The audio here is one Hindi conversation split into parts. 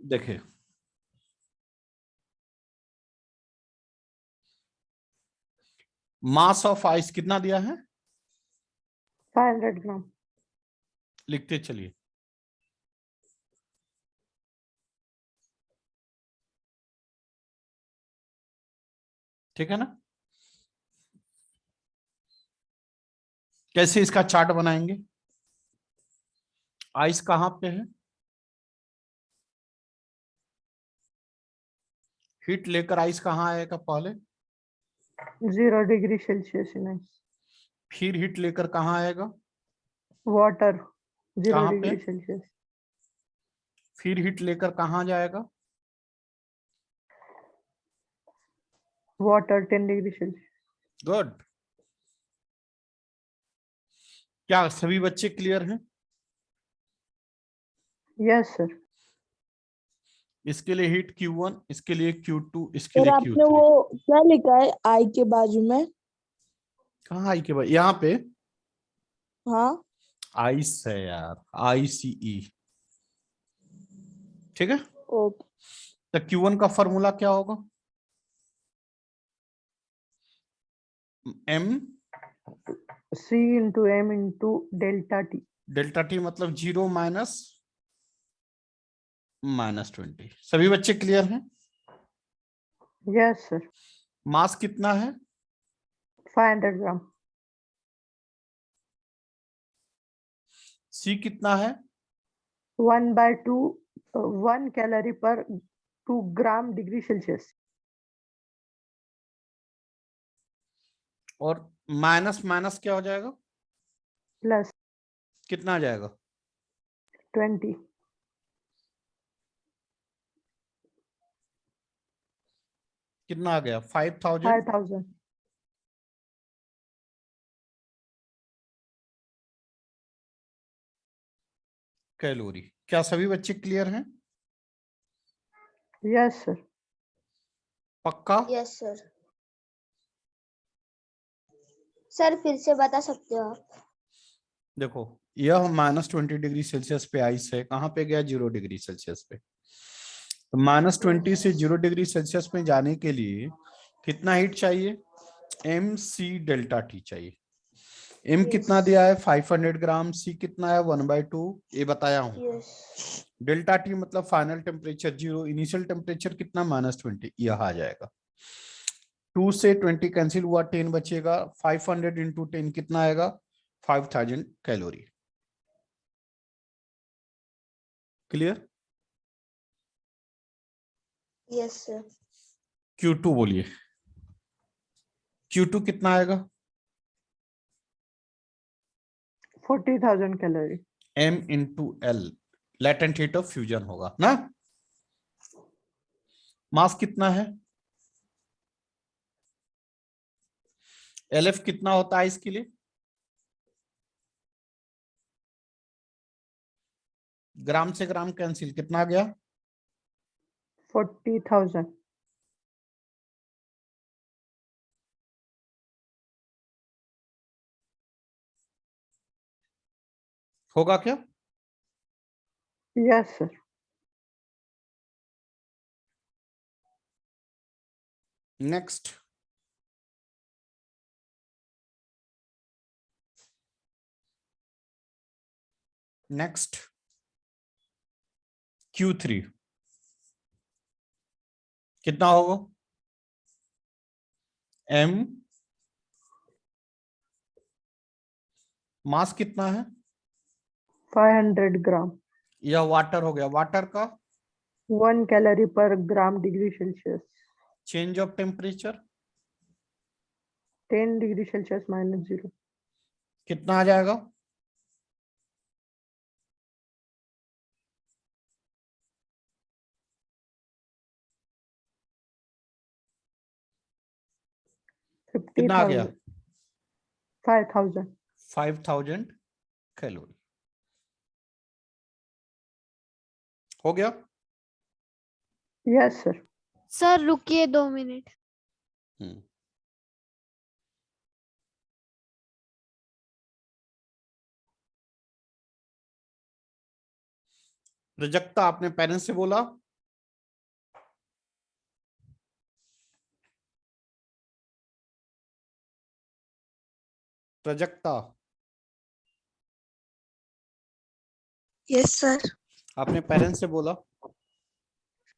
देखिए, मास ऑफ आइस कितना दिया है? 500 ग्राम। लिखते चलिए। ठीक है ना? कैसे इसका चार्ट बनाएंगे? आइस कहां पे है? हीट लेकर आइस कहां आएगा पहले? 0 डिग्री सेल्सियस इन आइस। फिर हीट लेकर कहां आएगा? वाटर 0 कहां पे? Degree Celsius. फिर हीट लेकर कहां जाएगा? Water 10 degree Celsius. गुड। क्या सभी बच्चे क्लियर हैं? Yes sir. इसके लिए हीट Q1, इसके लिए Q2, इसके सर लिए आपने Q3। वो क्या लिखा है आई के बाजू में? कहाँ आई के बाद? यहाँ पे हाँ आइस है यार, ICE। ठीक है, ओके। तो Q1 का फॉर्मूला क्या होगा? M C into M into delta T. Delta T मतलब 0 माइनस 20। सभी बच्चे क्लियर हैं? Yes sir. मास कितना है? 500 ग्राम। C कितना है? 1/2 1 कैलोरी पर 2 ग्राम डिग्री सेल्सियस। और माइनस माइनस क्या हो जाएगा? प्लस कितना आ जाएगा? 20। कितना आ गया? 5000 5000। कैलोरी। क्या सभी बच्चे क्लियर हैं? Yes sir. पक्का? Yes sir. सर फिर से बता सकते हो आप? देखो, यह -20 डिग्री सेल्सियस पे आइस है, कहां पे गया? 0 डिग्री सेल्सियस पे। तो -20 से 0 डिग्री सेल्सियस में जाने के लिए कितना हीट चाहिए? MC डेल्टा टी चाहिए। M कितना दिया है? 500 ग्राम। C कितना है? 1/2। ये बताया हूं। यस। डेल्टा टी मतलब फाइनल टेम्परेचर 0, इनिशियल टेम्परेचर कितना? -20। यह आ जाएगा। 2 से 20 कैंसिल हुआ, 10 बचेगा। 500 इंटू 10 कितना आएगा? 5000 calorie. Clear? Yes sir. Q2 बोलिए। Q2 कितना आएगा? 40,000 calorie. M into L, latent heat of fusion होगा ना। मास कितना है? LF कितना होता है इसके लिए? ग्राम से ग्राम कैंसिल, कितना आ गया? 40,000। होगा क्या? Yes sir. Next, next Q3 कितना होगा? M, मास कितना है? 500 ग्राम। यह वाटर हो गया। वाटर का 1 calorie per gram degree Celsius. Change of temperature 10 degree Celsius -0। कितना आ जाएगा? कितना आ गया? 50,000। 5,000। 5000 कैलोरी। हो गया? Yes sir. सर रुकिए 2 मिनट। रजक्ता, आपने पेरेंट्स से बोला प्रजक्ता, यस सर। आपने पेरेंट्स से बोला?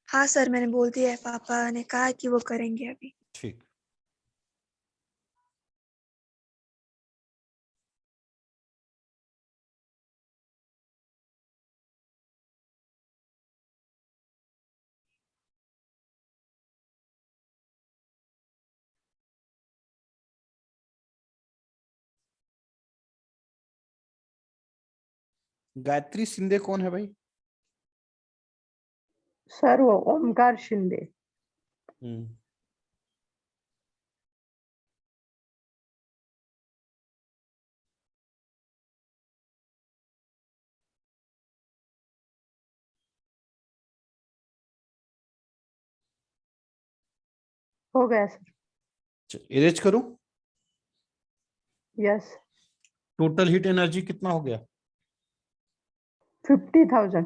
हाँ सर, मैंने बोल दिया है, पापा ने कहा कि वो करेंगे अभी। ठीक। गायत्री शिंदे कौन है भाई? सर वो ओमकार शिंदे। हो गया सर। इरेज करूं? यस। टोटल हीट एनर्जी कितना हो गया? 50,000।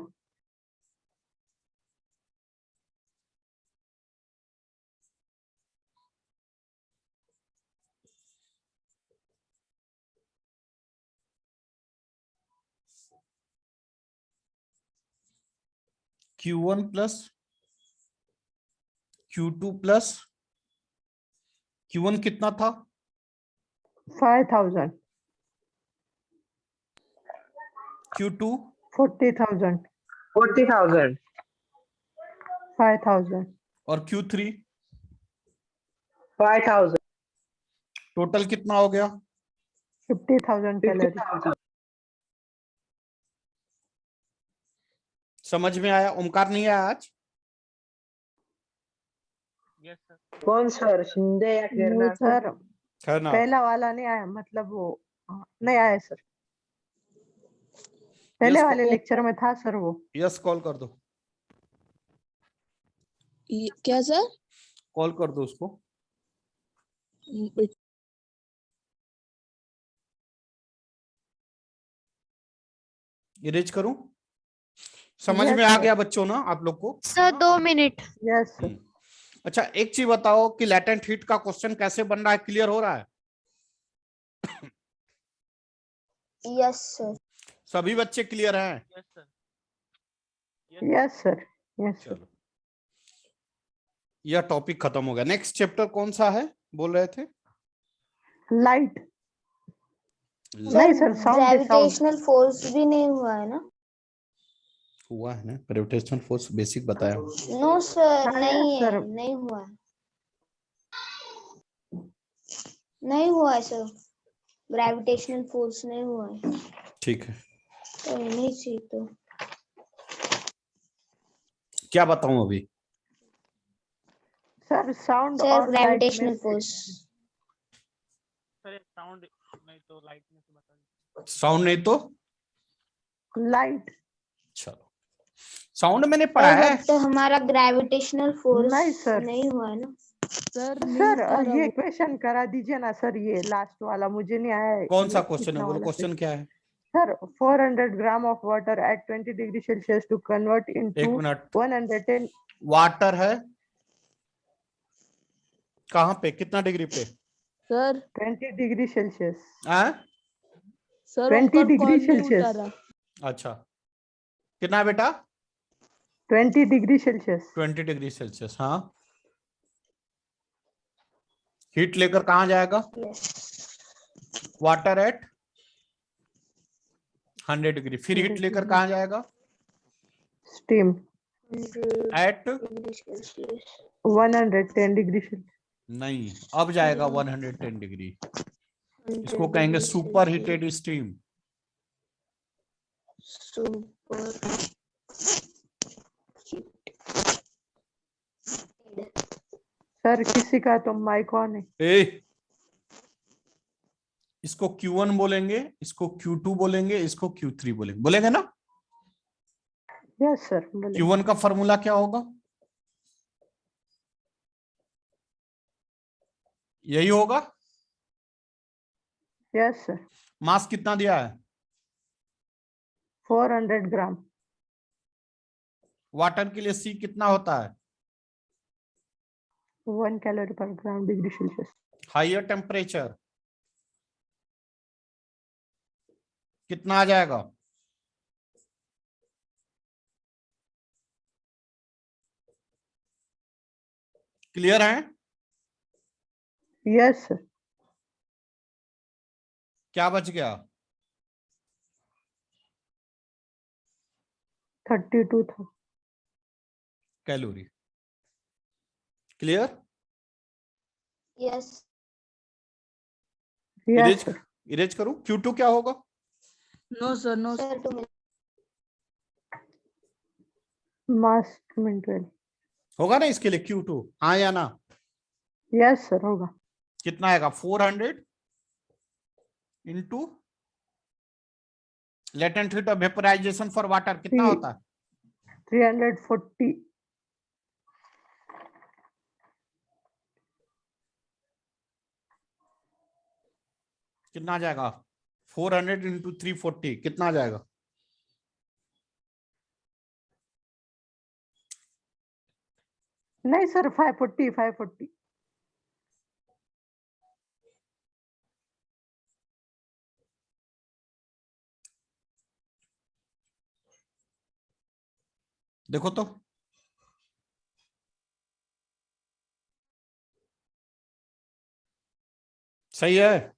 Q1 plus Q2 plus Q1 कितना था? 5,000। Q2 40,000। 40,000. 5,000। और Q3 5,000. टोटल कितना हो गया? 50,000 कैलोरी। 50,000. समझ में आया? ओमकार नहीं आया आज? कौन सर, शिंदे या केरनाथ? सर खैरनाथ। पहला वाला नहीं आया, मतलब वो नहीं आया सर। पहले यस, वाले लेक्चर में था सर वो। यस कॉल कर दो, क्या सर? कॉल कर दो उसको। इरेज करूं? समझ Yes, में आ sir. गया बच्चों ना आप लोग को? Sir 2 minute. Yes sir. अच्छा एक चीज बताओ कि लैटेंट हीट का क्वेश्चन कैसे बन रहा है, क्लियर हो रहा है? Yes sir. सभी बच्चे क्लियर हैं? Yes sir. Yes sir. चलो यह टॉपिक खत्म हो गया। नेक्स्ट चैप्टर कौन सा है बोल रहे थे? लाइट। Light. नहीं सर, साउंड। ग्रेविटेशनल फोर्स भी नहीं हुआ है ना? हुआ है ना, ग्रेविटेशनल फोर्स बेसिक बताया। नो सर, हाँ, नहीं है, सर। नहीं हुआ है, नहीं हुआ है सर, ग्रेविटेशनल फोर्स नहीं हुआ है। ठीक है, तो नहीं चाहिए तो क्या बताऊं अभी? सर साउंड सर और लाइट ग्रेविटेशनल में फोर्स। साउंड नहीं तो लाइट। चलो, साउंड मैंने पढ़ा है। तो हमारा ग्रेविटेशनल फोर्स नहीं सर। नहीं हुआ है ना? सर ये क्वेश्चन करा दीजिए ना सर, ये लास्ट वाला मुझे नहीं आया है। कौन सा ये क्वेश्चन है इतना बोलो, वाला क्वेश्चन क्या है? Sir 400 gram of water at 20 degree Celsius to convert एक इनटू मिनट, 110। वाटर है कहाँ पे, कितना डिग्री पे? Sir 20 degree Celsius. Sir 20 Omkar degree call नहीं उठा सेल्सियस। रहा। अच्छा कितना है बेटा? 20 डिग्री सेल्सियस। 20 degree Celsius. हाँ, हीट लेकर कहाँ जाएगा? Water at 100 degree. फिर हीट लेकर कहाँ जाएगा? Steam at 110 degree Celsius. नहीं, अब जाएगा 110 डिग्री। इसको कहेंगे super heated steam. Super sir किसी का तो माइक ऑन है। इसको Q1 बोलेंगे, इसको Q2 बोलेंगे, इसको Q3 बोलेंगे, बोलेंगे ना? Yes sir. Q1 का फॉर्मूला क्या होगा? यही होगा। Yes sir. मास कितना दिया है? 400 ग्राम। वाटर के लिए C कितना होता है? 1 calorie per gram degree Celsius. Higher temperature कितना आ जाएगा? क्लियर है? Yes sir. क्या बच गया? 32 था। Calorie. Clear? Yes. Yes sir. Erase करूं? Q2 क्या होगा? No sir, no Sir, 2 minutes. Mass 12। होगा ना इसके लिए Q2? हाँ या ना? यस सर होगा। कितना आएगा? 400 into latent heat of vaporisation for water कितना होता है? 340। कितना आ जाएगा? 400 इंटू 340 कितना आ जाएगा? नहीं सर 540। देखो तो सही है।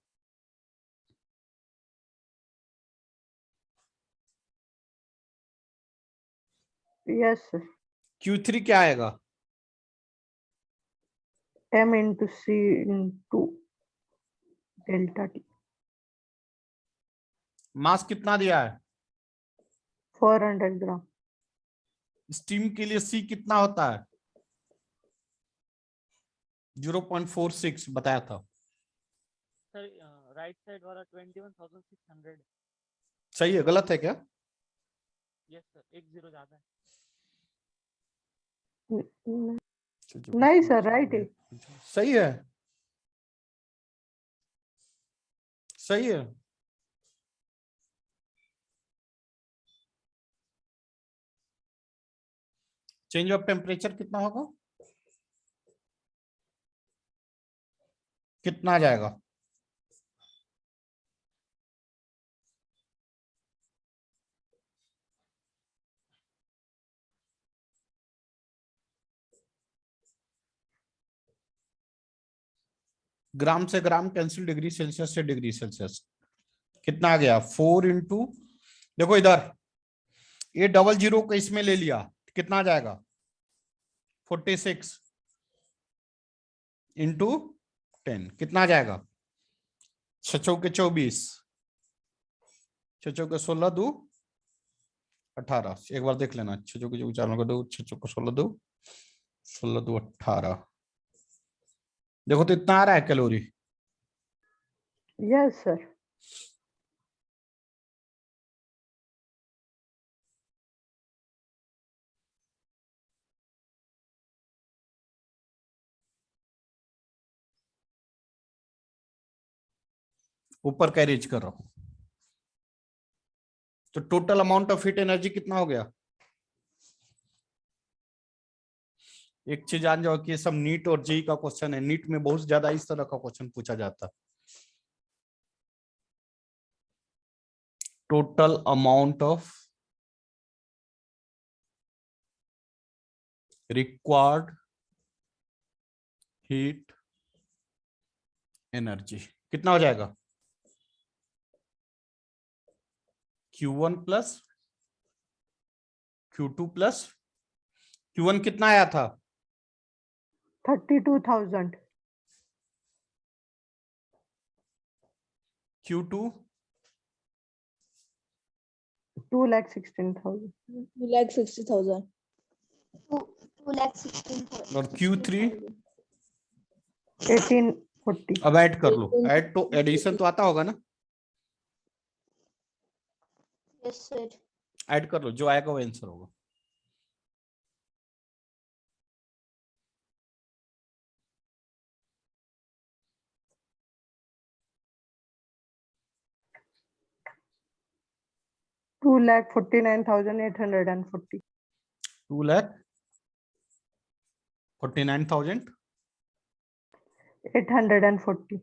Yes sir. Q3 क्या आएगा? M into C into delta T। मास कितना दिया है? 400 ग्राम। स्टीम के लिए C कितना होता है? 0.46 बताया था। सर राइट साइड वाला 21,600। सही है? गलत है क्या? यस सर, 1 0 ज्यादा है। नहीं सर राइट है। सही है। सही है। चेंज ऑफ टेम्परेचर कितना होगा? कितना आ जाएगा? ग्राम से ग्राम कैंसिल, डिग्री सेल्सियस से डिग्री सेल्सियस कितना आ गया? 4 इंटू, देखो इधर ये 00 को इसमें ले लिया, कितना आ जाएगा? 46 इंटू 10 कितना आ जाएगा? 6 चौके 24, 6 चौके 16 2 18। एक बार देख लेना, 6 चौके 4 को 2, 6 चौके 16 2 16 2 18। देखो तो इतना आ रहा है कैलोरी। Yes sir. ऊपर कैरेज कर रहा हूं, तो total amount of heat energy कितना हो गया? एक चीज जान जाओ कि ये सब नीट और जेई का क्वेश्चन है। नीट में बहुत ज्यादा इस तरह का क्वेश्चन पूछा जाता है। Total amount of required heat energy कितना हो जाएगा? Q1 plus Q2 plus Q1 कितना आया था? 32,000। Q2 2,16,000। 2,60,000। 2,16,000. और Q3 1840। अब ऐड कर लो। ऐड तो एडिशन तो आता होगा ना? Yes sir. ऐड कर लो, जो आएगा वो आंसर होगा। टू 2,49,840। 2,49,000 840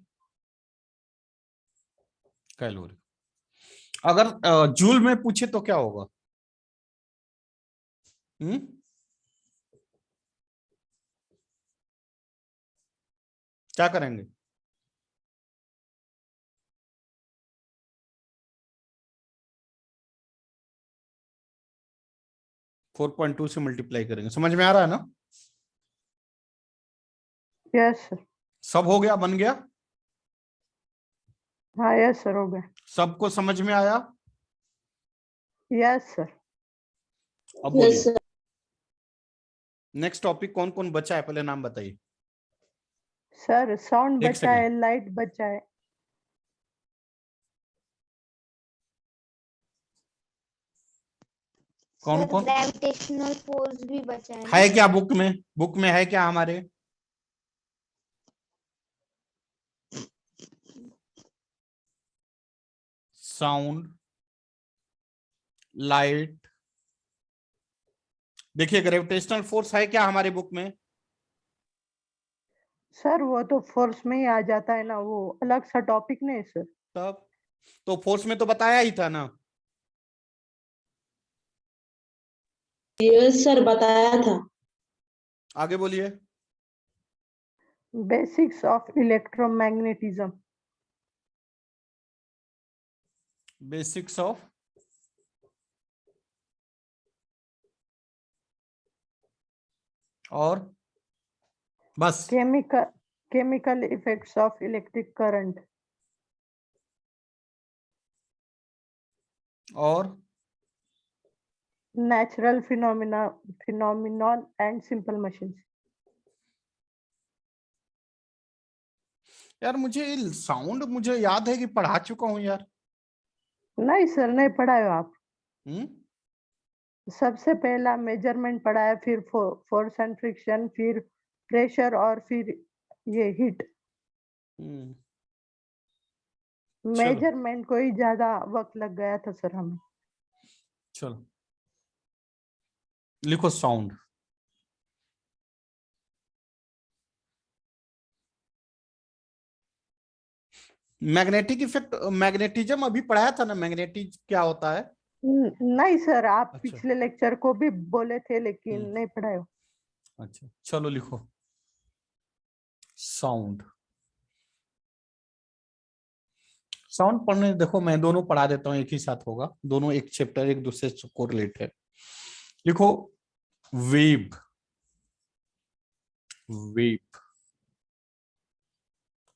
कैलोरी। अगर जूल में पूछे तो क्या होगा? क्या करेंगे? फोर 4.2 से मल्टीप्लाई करेंगे। समझ में आ रहा है ना? Yes sir. सब हो गया, बन गया? हाँ यस सर, हो गया। सबको समझ में आया? Yes sir. अब Yes, बोलिए, sir. नेक्स्ट टॉपिक कौन कौन बचा है, पहले नाम बताइए। सर साउंड एक बचा है, लाइट बचा है। कौन कौन ग्रेविटेशनल फोर्स भी बचा है ना? है? क्या बुक में, बुक में है क्या हमारे? साउंड, लाइट, देखिए ग्रेविटेशनल फोर्स है क्या हमारे बुक में? सर वो तो फोर्स में ही आ जाता है ना, वो अलग सा टॉपिक नहीं सर। तब तो फोर्स में तो बताया ही था ना। Yes, sir, बताया था। आगे बोलिए। Basics of electromagnetism. Basics of, और बस? Chemical effects of electric current. और natural phenomenon and simple machines. यार मुझे साउंड मुझे याद है कि पढ़ा चुका हूं यार। नहीं सर, नहीं पढ़ाए हो आप। हम्म सबसे पहला मेजरमेंट पढ़ा है, फिर फोर्स एंड फ्रिक्शन, फिर प्रेशर और फिर ये हीट। हम्म, मेजरमेंट को ही ज्यादा वक्त लग गया था सर हमें। चलो लिखो साउंड। मैग्नेटिक इफेक्ट, मैग्नेटिज्म अभी पढ़ाया था ना, मैग्नेटिज क्या होता है? नहीं सर, आप अच्छा। पिछले लेक्चर को भी बोले थे लेकिन हम्म। नहीं पढ़ाए हो। अच्छा चलो लिखो साउंड। साउंड पढ़ने देखो, मैं दोनों पढ़ा देता हूँ, एक ही साथ होगा, दोनों एक चैप्टर एक दूसरे से कोरिलेट है। लिखो वेव, वेव,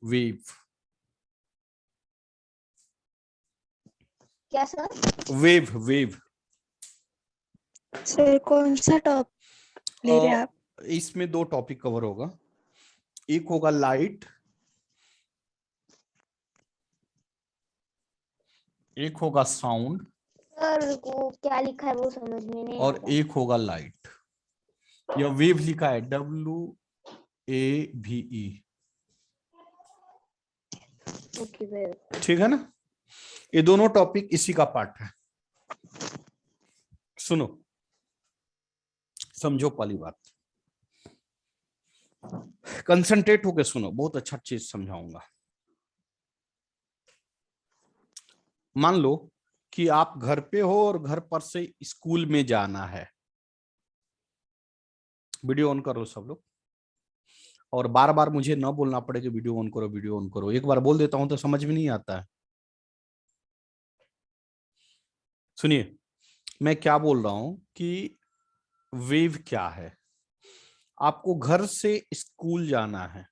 वेव। क्या सर? Wave, wave. सर कौन सा टॉपिक ले रहे हैं आप? इसमें दो टॉपिक कवर होगा, एक होगा लाइट, एक होगा साउंड, सर वो क्या लिखा है वो समझ में नहीं और आता। एक होगा लाइट। यह वेव लिखा है WAVE। Okay sir. ठीक है ना? ये दोनों टॉपिक इसी का पार्ट है। सुनो, समझो पहली बात, कंसंट्रेट होके सुनो, बहुत अच्छा चीज समझाऊंगा। मान लो कि आप घर पे हो और घर पर से स्कूल में जाना है। वीडियो ऑन करो सब लोग, और बार बार मुझे ना बोलना पड़े कि वीडियो ऑन करो, वीडियो ऑन करो। एक बार बोल देता हूं तो समझ में नहीं आता है। सुनिए, मैं क्या बोल रहा हूं कि वेव क्या है। आपको घर से स्कूल जाना है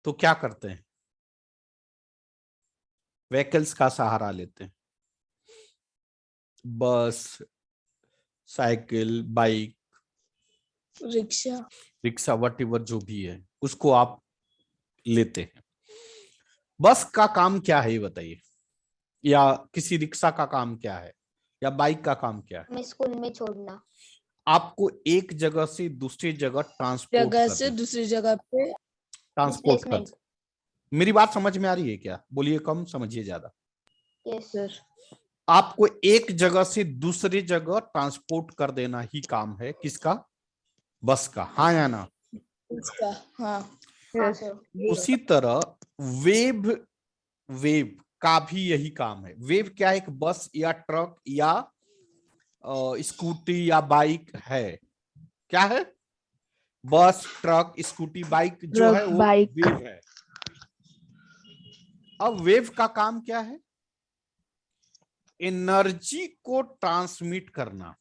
तो क्या करते हैं? व्हीकल्स का सहारा लेते हैं, बस, cycle, bike, rickshaw. Rickshaw, what जो भी है उसको आप लेते हैं। बस का काम क्या है ये बताइए, या किसी रिक्शा का काम क्या है, या बाइक का काम क्या है? हमें स्कूल में छोड़ना। आपको एक जगह से दूसरी जगह ट्रांसपोर्ट जगह कर से दे, दूसरी जगह पे। ट्रांसपोर्ट कर Displacement. दे। मेरी बात समझ में आ रही है क्या? बोलिए कम, समझिए ज्यादा। यस सर आपको एक जगह से दूसरी जगह ट्रांसपोर्ट कर देना ही काम है किसका? बस का। हाँ या ना? इसका। हाँ हाँ यस सर। उसी तरह वेव, वेव का भी यही काम है। वेव क्या है? एक बस या ट्रक या स्कूटी या बाइक है। क्या है? बस, ट्रक, स्कूटी, बाइक जो है ट्रक, वो बाइक। वेव है। अब वेव का काम क्या है? एनर्जी को ट्रांसमिट करना।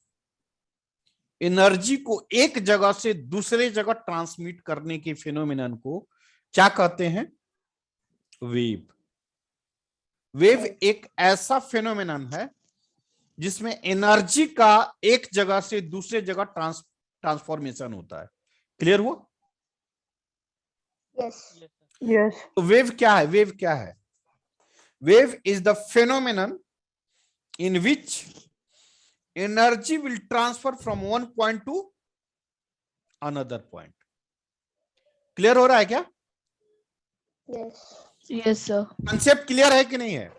एनर्जी को एक जगह से दूसरे जगह ट्रांसमिट करने के फिनोमिनन को क्या कहते हैं? वेव। वेव एक ऐसा फिनोमिनन है जिसमें एनर्जी का एक जगह से दूसरे जगह ट्रांसफॉर्मेशन होता है। क्लियर हुआ? Yes. Yes, sir. Yes. तो वेव क्या है? वेव क्या है? Wave is the phenomenon in which energy will transfer from one point two another point. Clear हो रहा है क्या? Yes. Yes sir. Concept clear है कि नहीं है?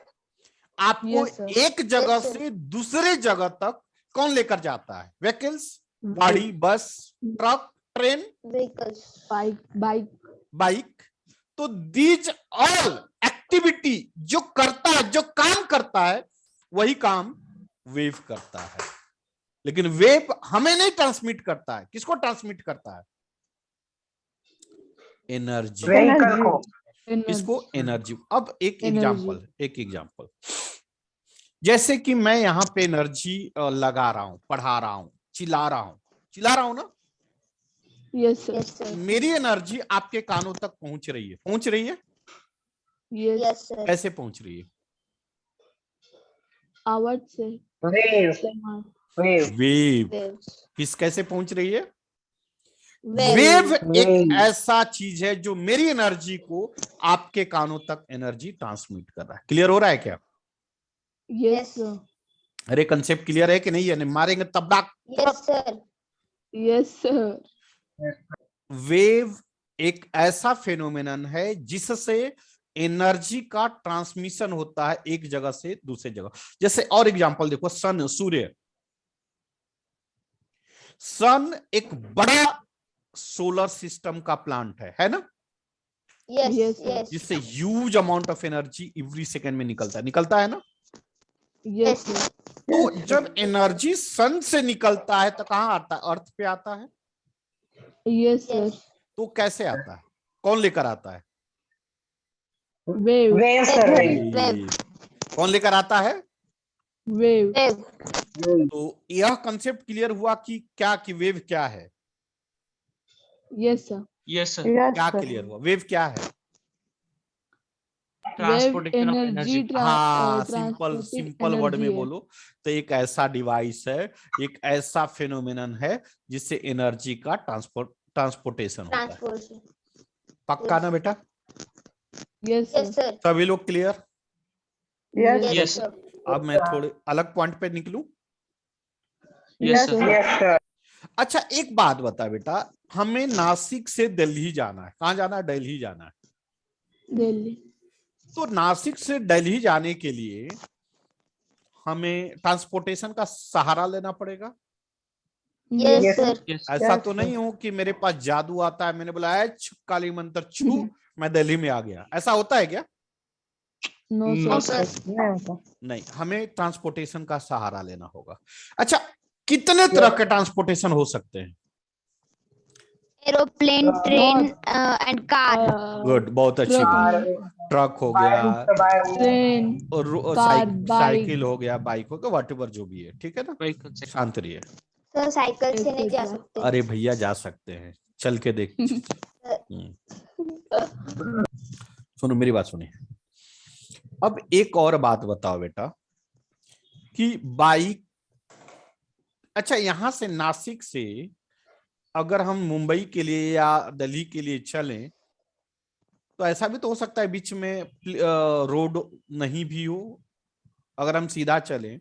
आपको Yes, sir. एक जगह Yes, sir. से दूसरे जगह तक कौन लेकर जाता है? व्हीकल्स, गाड़ी, बस, truck, train, Vehicles. Bike. Bike. तो दीज ऑल एक्टिविटी जो करता है, जो काम करता है, वही काम वेव करता है। लेकिन वेव हमें नहीं ट्रांसमिट करता है। किसको ट्रांसमिट करता है? एनर्जी। व्हीकल को। इसको एनर्जी। अब एक Energy. एग्जांपल जैसे कि मैं यहां पे एनर्जी लगा रहा हूं, पढ़ा रहा हूं, चिल्ला रहा हूं ना। Yes sir. Yes, sir. मेरी एनर्जी आपके कानों तक पहुंच रही है। यस। Yes, sir. कैसे पहुंच रही है? आवाज से। वेव। वेव। वेव। Waves. कैसे पहुंच रही है? Wave. वेव एक Wave. ऐसा चीज है जो मेरी एनर्जी को आपके कानों तक एनर्जी ट्रांसमिट कर रहा है। क्लियर हो रहा है क्या? Yes Yes. सर। अरे कंसेप्ट क्लियर है कि नहीं है? मारेंगे तबड़ा। Yes, sir. Yes sir. Wave एक ऐसा फेनोमेनन है जिससे एनर्जी का ट्रांसमिशन होता है एक जगह से दूसरे जगह। जैसे और एग्जांपल देखो, सन, सूर्य। सन एक बड़ा सोलर सिस्टम का प्लांट है ना? Yes, Yes, sir. yes. जिससे huge amount of energy every second में निकलता है ना? Yes sir. तो जब एनर्जी सन से निकलता है तो कहां आता है? अर्थ पे आता है। Yes sir. Yes. तो कैसे आता है? कौन लेकर आता है? Wave. Wave sir. Wave. Wave. कौन लेकर आता है? वेव। Wave. तो यह कंसेप्ट क्लियर हुआ कि क्या, कि वेव क्या है? Yes sir. Yes, sir. Yes, क्या sir. क्लियर हुआ? वेव क्या है? Wave Transportation of energy energy. हाँ, सिंपल ट्रांसपोर्टेड वर्ड में एनर्जी है। बोलो तो एक ऐसा डिवाइस है, एक ऐसा फिनोमिनन है जिससे एनर्जी का ट्रांसपोर्टेशन होता है। Transportation. पक्का ना बेटा? Yes Yes, sir. sir. सभी लोग clear? Yes, Yes, Yes, sir. अब मैं थोड़े अलग पॉइंट पे निकलूं। Yes, sir. Yes sir. अच्छा एक बात बता बेटा, हमें नासिक से दिल्ली जाना है। कहाँ जाना है? दिल्ली जाना है। दिल्ली। तो नासिक से दिल्ली जाने के लिए हमें ट्रांसपोर्टेशन का सहारा लेना पड़ेगा। Yes, Yes, sir. Yes, ऐसा Yes, तो sir. नहीं हो कि मेरे पास जादू आता है, मैंने बोला है काली मंत्र छू, मैं दिल्ली में आ गया। ऐसा होता है क्या? No No, sir. sir. नहीं होता। नहीं, हमें ट्रांसपोर्टेशन का सहारा लेना होगा। अच्छा, कितने तरह के ट्रांसपोर्टेशन हो सकते हैं? Aeroplane, train, and car. Good, बहुत अच्छी बात। ट्रक हो गया, ट्रेन, और कार, बाइक। साइकिल हो गया, बाइक हो गया, व्हाटएवर जो भी है। ठीक है ना? Vehicle, sir. शांत रहिए। Sir, साइकिल से नहीं जा Etc. सकते। अरे भैया जा सकते हैं, चल के देख। सुनो मेरी बात सुनिए। अब एक और बात बताओ बेटा कि बाइक, अच्छा यहां से नासिक से अगर हम मुंबई के लिए या दिल्ली के लिए चलें तो ऐसा भी तो हो सकता है बीच में रोड नहीं भी हो। अगर हम सीधा चलें,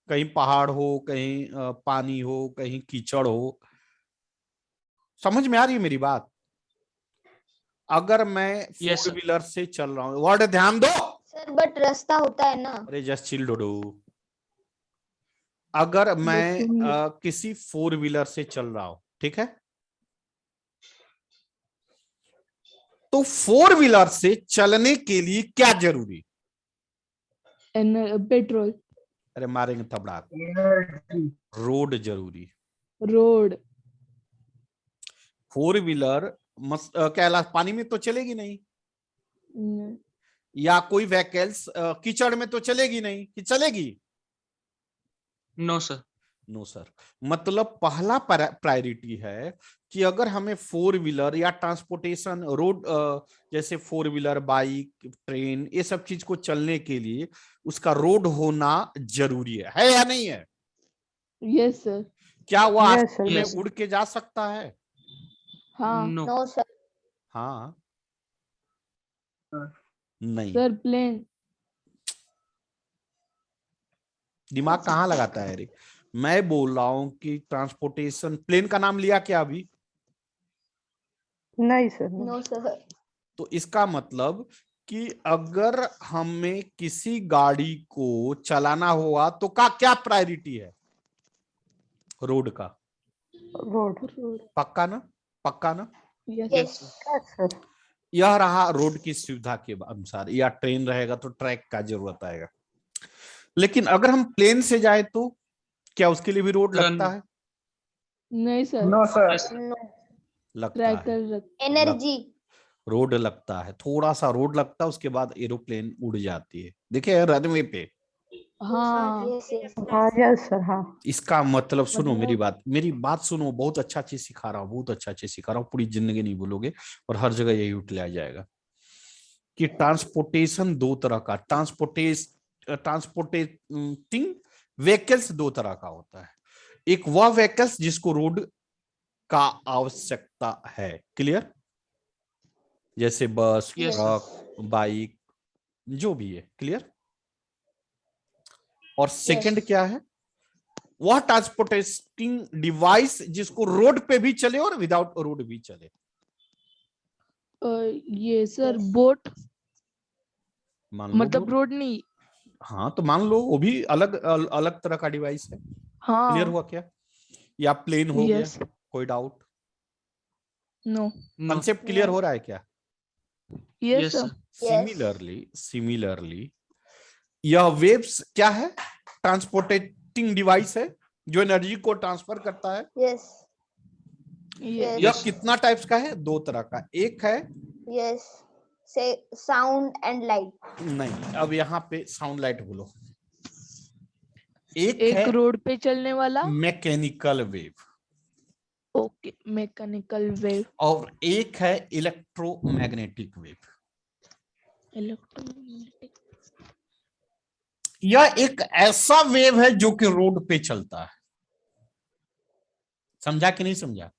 कहीं पहाड़ हो, कहीं पानी हो, कहीं कीचड़ हो। समझ में आ रही है मेरी बात? अगर मैं Yes, फोर sir. व्हीलर से चल रहा हूँ, वर्ड ध्यान दो। सर बट रास्ता होता है ना। अरे जस्ट चिल डोडो। अगर मैं किसी फोर व्हीलर से चल रहा हूं, ठीक है, तो फोर व्हीलर से चलने के लिए क्या जरूरी? पेट्रोल, अरे मारेंगे थपड़ा। एनर्जी, रोड जरूरी। रोड, फोर व्हीलर कैलाश पानी में तो चलेगी नहीं, न- या कोई व्हीकल्स कीचड़ में तो चलेगी नहीं, कि चलेगी? No sir. No sir. मतलब पहला प्रायोरिटी है कि अगर हमें फोर व्हीलर या ट्रांसपोर्टेशन रोड जैसे फोर व्हीलर, बाइक, ट्रेन, ये सब चीज को चलने के लिए उसका रोड होना जरूरी है या नहीं है? यस सर, क्या वो Yes, आसमान sir. में Yes. उड़ के जा सकता है? हाँ नो। No, sir. हाँ नहीं। सर, प्लेन, दिमाग कहाँ लगाता है रे? मैं बोल रहा हूं कि ट्रांसपोर्टेशन, प्लेन का नाम लिया क्या अभी? नहीं सर, नहीं। No, sir. तो इसका मतलब कि अगर हमें किसी गाड़ी को चलाना हुआ तो क्या प्रायोरिटी है? रोड का। रोड। पक्का ना? पक्का ना? Yes Yes. Yes, sir. यह रहा रोड की सुविधा के अनुसार, या ट्रेन रहेगा तो ट्रैक का जरूरत आएगा। लेकिन अगर हम प्लेन से जाए तो क्या उसके लिए भी रोड लगता है? नहीं sir, no sir, Yes. No. लगता है। ट्रैक्टर रख, Energy. रोड लगता है, थोड़ा सा रोड लगता है, उसके बाद एरोप्लेन उड़ जाती है। देखिए रनवे पे। हाँ Yes, yes. हाँ, yes, sir. हाँ। इसका मतलब सुनो, मतलब- मेरी बात सुनो, बहुत अच्छा चीज सिखा रहा हूँ, बहुत अच्छा चीज सिखा रहा हूँ, पूरी जिंदगी नहीं भूलोगे और हर जगह यही उठलाया जाएगा कि ट्रांसपोर्टेशन दो तरह का, ट्रांसपोर्टेटिंग व्हीकल्स दो तरह का होता है। एक वह व्हीकल्स जिसको रोड का आवश्यकता है, क्लियर? जैसे बस, Yes. ट्रक, बाइक, जो भी है, क्लियर? और सेकंड क्या है? वह ट्रांसपोर्टेटिंग डिवाइस जिसको रोड पे भी चले और विदाउट रोड भी चले। ये सर बोट, मान लो मतलब वो- रोड नहीं। हाँ तो मान लो वो भी अलग अलग तरह का डिवाइस है। क्लियर हाँ हुआ क्या? या प्लेन हो गया? यस, कोई doubt? No, no. Concept clear हो रहा है क्या? Yes Yes, sir, sir. Similarly यह वेव्स क्या है? ट्रांसपोर्टेटिंग डिवाइस है जो एनर्जी को ट्रांसफर करता है। Yes. यस, यह Yes. कितना टाइप्स का है? दो तरह का। एक है, Yes. Say sound and light. नहीं अब यहाँ पे साउंड लाइट बोलो। एक है एक रोड पे चलने वाला, mechanical wave okay, mechanical wave, और एक है इलेक्ट्रोमैग्नेटिक वेव। इलेक्ट्रोमैग्नेटिक, यह एक ऐसा वेव है जो कि रोड पे चलता है। समझा कि नहीं समझा?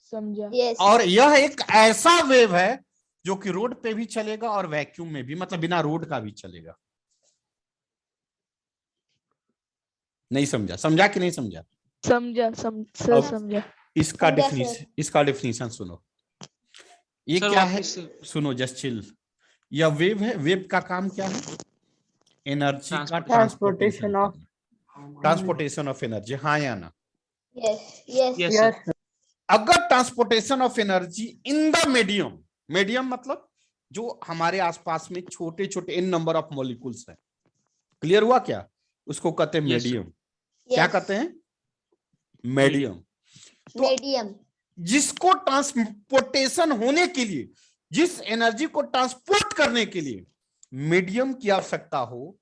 समझा, Yes. और यह एक ऐसा वेव है जो कि रोड पे भी चलेगा और वैक्यूम में भी, मतलब बिना रोड का भी चलेगा। नहीं समझा? समझा कि नहीं समझा? समझा, सर अब समझा, इसका समझा, डेफिनेशन सुनो। ये Sir, क्या है? वापस से- सुनो, जस्ट चिल। यह वेव है। वेव का काम क्या है? एनर्जी का Transportation of- transportation of energy, हाँ या ना? Yes. Yes. Yes, Yes, sir. sir. अगर transportation of energy in the medium मतलब जो हमारे आसपास में छोटे छोटे इन नंबर ऑफ मॉलिक्यूल्स हैं, क्लियर हुआ क्या? उसको कहते हैं Yes, sir. मीडियम। क्या Yes. कहते हैं? मीडियम। तो Medium. जिसको ट्रांसपोर्टेशन होने के लिए, जिस एनर्जी को ट्रांसपोर्ट करने के लिए मीडियम की आवश्यकता हो,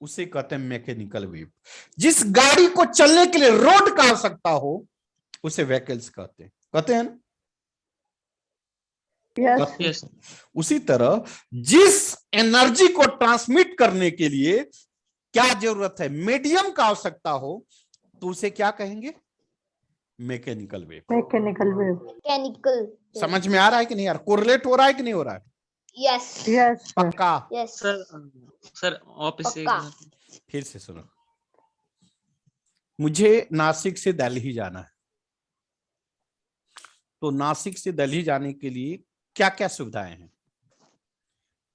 उसे कहते हैं मैकेनिकल वेव। जिस गाड़ी को चलने के लिए रोड का आवश्यकता हो, उसे व्हीकल्स कहते हैं ना? Yes, Yes. उसी तरह जिस एनर्जी को ट्रांसमिट करने के लिए क्या जरूरत है, मीडियम का आवश्यकता हो, तो उसे क्या कहेंगे? Mechanical wave. mechanical wave. Mechanical. समझ में आ रहा है कि नहीं यार? कोरिलेट हो रहा है कि नहीं हो रहा है? Yes. Yes, sir. पक्का? Yes. Sir, वापस से एक पक्का। बार। फिर से सुनो, मुझे नासिक से दिल्ली जाना है, तो नासिक से दिल्ली जाने के लिए क्या क्या सुविधाएं हैं?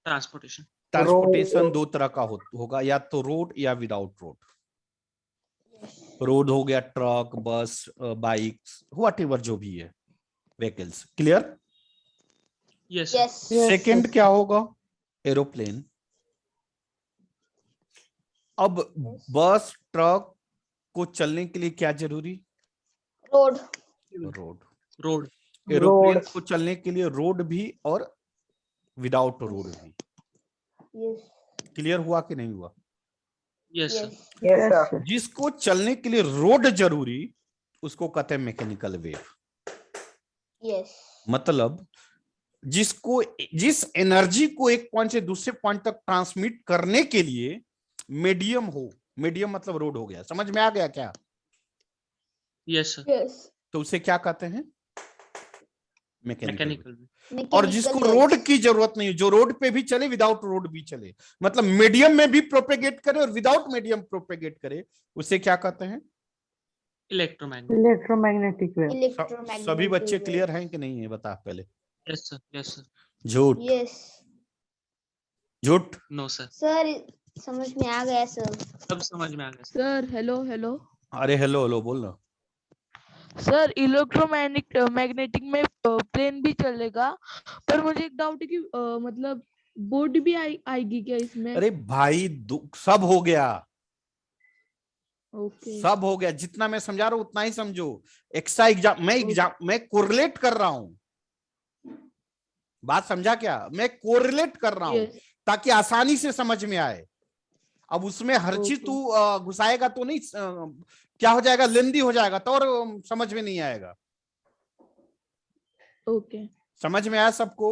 Transportation. ट्रांसपोर्टेशन दो तरह का होगा, या तो रोड या विदाउट रोड। रोड हो गया ट्रक, बस, बाइक, व्हाटएवर जो भी है vehicles, clear? Yes, sir. Yes. Yes, second sir. क्या होगा? एरोप्लेन। अब बस ट्रक को चलने के लिए क्या जरूरी? रोड। रोड। रोड। एरोप्लेन को चलने के लिए रोड भी और विदाउट रोड भी। यस क्लियर हुआ कि नहीं हुआ? Yes sir. Yes yes Yes, sir sir. जिसको चलने के लिए रोड जरूरी उसको कहते हैं मैकेनिकल वेव। यस मतलब जिस एनर्जी को एक पॉइंट से दूसरे पॉइंट तक ट्रांसमिट करने के लिए मीडियम हो, मीडियम मतलब रोड हो गया, समझ में आ गया क्या? Yes sir. यस तो उसे क्या कहते हैं? मैकेनिकल। मैकेनिकल। और जिसको रोड की जरूरत नहीं, जो रोड पे भी चले विदाउट रोड भी चले, मतलब मीडियम में भी प्रोपेगेट करे और विदाउट मीडियम प्रोपेगेट करे, उसे क्या कहते हैं? इलेक्ट्रोमैग्नेट। Electromagnetic wave. इलेक्ट्रोमैग्नेटिक। सभी बच्चे क्लियर हैं कि नहीं है बता पहले। Yes sir. Yes sir. झूठ यस झूठ। No sir. सर समझ में आ गया सर। सब समझ में आ गया सर। सर हेलो हेलो अरे हेलो हेलो बोल ना। सर मैग्नेटिक में प्लेन भी चलेगा, पर मुझे एक डाउट है कि मतलब बोट भी आएगी क्या इसमें? अरे भाई सब हो गया, ओके सब हो गया। जितना मैं समझा रहा हूं उतना ही समझो। एग्जाम मैं कोरिलेट कर रहा हूं। बात समझा क्या? मैं कोरिलेट कर रहा हूं यस ताकि आसानी से समझ में आए। अब उसमें हर चीज Okay. तू घुसाएगा तो नहीं, क्या हो जाएगा, लेंदी हो जाएगा तो और समझ में नहीं आएगा। ओके समझ में आया सबको?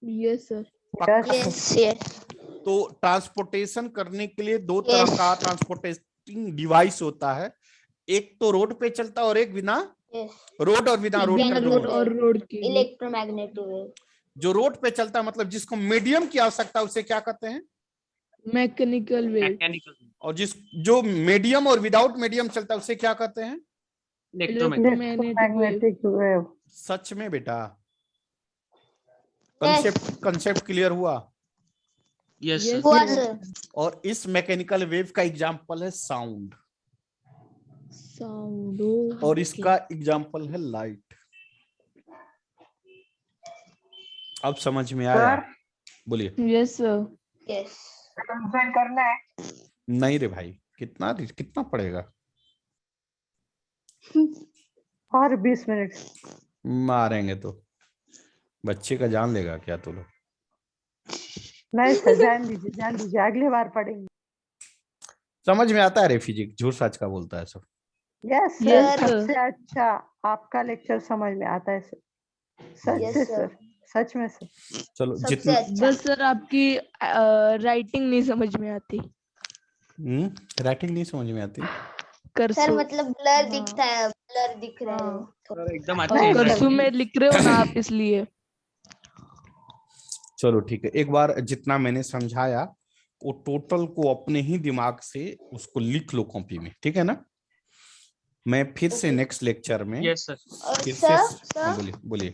यस सर पक्का? यस यस तो ट्रांसपोर्टेशन करने के लिए दो तरह का ट्रांसपोर्टेटिंग डिवाइस होता है, एक तो रोड पे चलता है और एक बिना यस रोड और बिना रोड बिना का रोड दोनों। और रोड के भी। Electromagnetic wave. जो रोड पे चलता है मतलब जिसको मीडियम की आवश्यकता है उसे क्या कहते हैं? Mechanical wave. मैकेनिकल। और जो मीडियम और विदाउट मीडियम चलता है उसे क्या कहते हैं? इलेक्ट्रोमैग्नेट। Electromagnetic wave. सच में बेटा यस कंसेप्ट क्लियर हुआ? Yes Yes, sir. हुआ sir. सर। और इस मैकेनिकल वेव का एग्जांपल है साउंड, साउंड और इसका एग्जांपल है लाइट। अब समझ में आया? सर बोलिए। यस सर यस कंसर्न करना है। नहीं रे भाई, कितना पड़ेगा? और 20 मिनट। मारेंगे तो बच्चे का जान लेगा क्या तू लोग? नहीं सर, जान दीजिए अगली बार पढ़ेंगे। समझ में आता है रे फिजिक्स, झूठ सच का बोलता है सब। Yes sir, Yes, sir. सबसे अच्छा आपका लेक्चर समझ में आता है सर। सच Yes, से sir. सर, सच में सर। चलो सबसे जितना अच्छा। बस सर आपकी राइटिंग नहीं समझ में आती। राइटिंग नहीं समझ में आती। सर करसू मतलब ब्लर हाँ। दिखता है, ब्लर दिख रहा है। हाँ। सर एकदम और अच्छे नहीं, से करसू में लिख रहे हो ना आप, इसलिए। चलो ठीक है, एक बार जितना मैंने समझाया वो टोटल को अपने ही दिमाग से उसको लिख लो कॉपी में, ठीक है ना? मैं फिर से Okay. नेक्स्ट लेक्चर में यस सर। और फिर सर से हाँ, बोलिए बोलिए।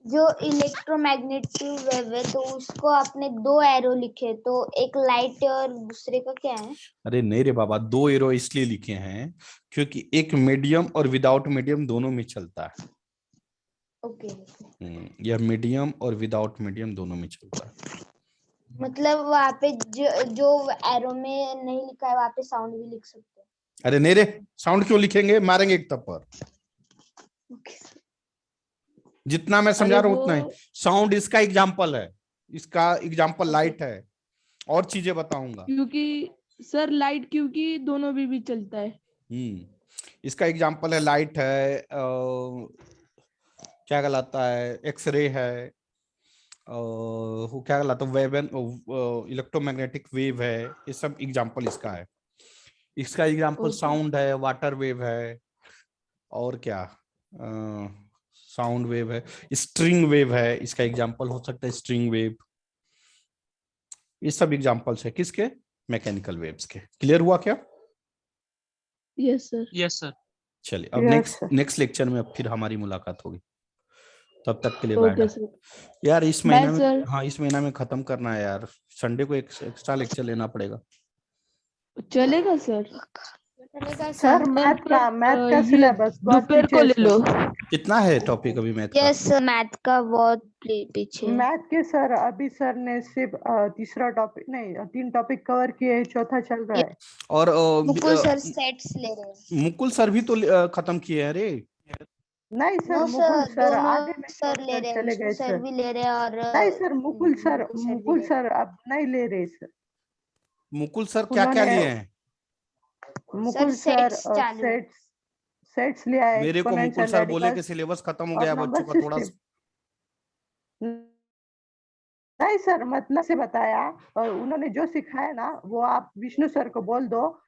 जो इलेक्ट्रोमैग्नेटिक वेव है तो उसको आपने 2 एरो लिखे, तो एक लाइट है और दूसरे का क्या है? अरे नहीं रे बाबा, 2 एरो इसलिए लिखे हैं क्योंकि एक मीडियम और विदाउट मीडियम दोनों में चलता है। ओके यह मीडियम और विदाउट मीडियम दोनों में चलता है। मतलब वहाँ पे जो एरो में नहीं लिखा है वहाँ पे साउंड भी लिख सकते हैं। अरे नहीं रे, साउंड क्यों लिखेंगे, मारेंगे एक थप्पड़। Okay. जितना मैं समझा अरे रहा हूँ उतना ही। वो साउंड इसका एग्जाम्पल है, इसका एग्जाम्पल लाइट है, और चीजें बताऊंगा। क्योंकि सर लाइट क्योंकि दोनों भी चलता है। इसका एग्जाम्पल है लाइट है, क्या कहलाता है, एक्सरे है, वो क्या कहलाता है, वेव, इलेक्ट्रोमैग्नेटिक वेव है, ये सब एग्जाम्पल इसका है। इसका एग्जाम्पल Okay. साउंड है, वाटर वेव है, और क्या, साउंड वेव है, स्ट्रिंग वेव है, इसका एग्जाम्पल हो सकता है स्ट्रिंग वेव। ये सब एग्जाम्पल्स है किसके? मैकेनिकल वेव्स के। क्लियर हुआ क्या? Yes sir. Yes sir. चलिए अब Yes, sir. नेक्स्ट लेक्चर में अब फिर हमारी मुलाकात होगी। तब तक के लिए बाय। Okay sir. यार इस बाय महीने में, सर। हाँ इस महीना में खत्म करना है यार, संडे को एक एक्स्ट्रा लेक्चर लेना पड़ेगा। चलेगा सर। चलेगा सर सर। मैथ का ये सिलेबस बहुत दोपहर को पीछे ले है लो। सर। कितना है टॉपिक अभी मैथ का? यस मैथ का बहुत पीछे है। मैथ के सर अभी सर ने सिर्फ तीसरा टॉपिक नहीं 3 टॉपिक कवर किए, चौथा चल रहा है। और मुकुल सर सेट्स ले रहे हैं। मुकुल सर भी तो खत्म किए हैं अरे। नहीं sir no Mukul sir sir दोनों आधे में सर ले रहे हैं, चले विष्णु गए सर सर। भी ले रहे हैं और नहीं सर मुकुल भी ले रहे सर अब नहीं ले रहे सर। मुकुल सर क्या क्या उन्होंने लिए हैं? मुकुल सर सेट्स चालू है। सेट्स लिया है, मेरे को मुकुल एक्सपोनेंशियल सर बोले कि रेडिकल्स सिलेबस खत्म हो और गया नंबर बच्चों का थोड़ा सिस्टम। नहीं सर मतलब से बताया, और उन्होंने जो सिखाया ना वो आप विष्णु सर को बोल दो,